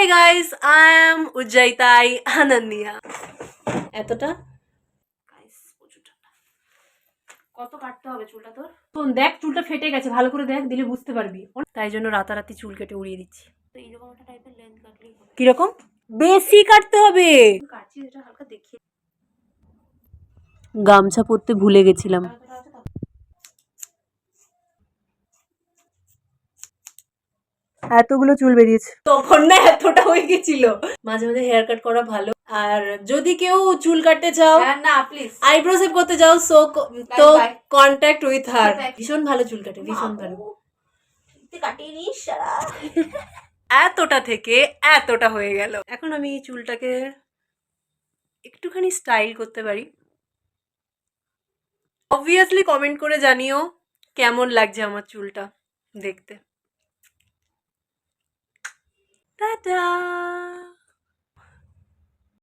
guys, I am Ujjaitai Ananya. এতটা guys প্রচুর ঠান্ডা। কত কাটতে হবে চুলটা তোর? তো দেখ চুলটা ফেটে গেছে, ভালো করে দেখ, দিলে বুঝতে পারবি। তাই জন্য রাতারাতি চুল কেটে উড়িয়ে দিচ্ছি। তো এইরকম একটা টাইপের লেন্থ কাটলেই হবে। কিরকম? বেশি কাটতে হবে। কাটছি এটা হালকা দেখিয়ে। গামছা পরতে ভুলে গেছিলাম। এতগুলো চুল বেরিয়েছে, তখন না এতটা হয়ে গেছিল। মাঝে মাঝে হেয়ার কাট করা ভালো। আর যদি কেউ চুল কাটতে চাও, না প্লিজ আইব্রো সেভ করতে চাও, তো কন্ট্যাক্ট উইথ হার। ভীষণ ভালো চুল কাটে, ভীষণ ভালো। কাটিয়ে নিস সারা। এতটা থেকে এতটা হয়ে গেল। এখন আমি এই চুলটাকে একটুখানি স্টাইল করতে পারি। অবভিয়াসলি কমেন্ট করে জানিও কেমন লাগছে আমার চুলটা দেখতে। Ta-da!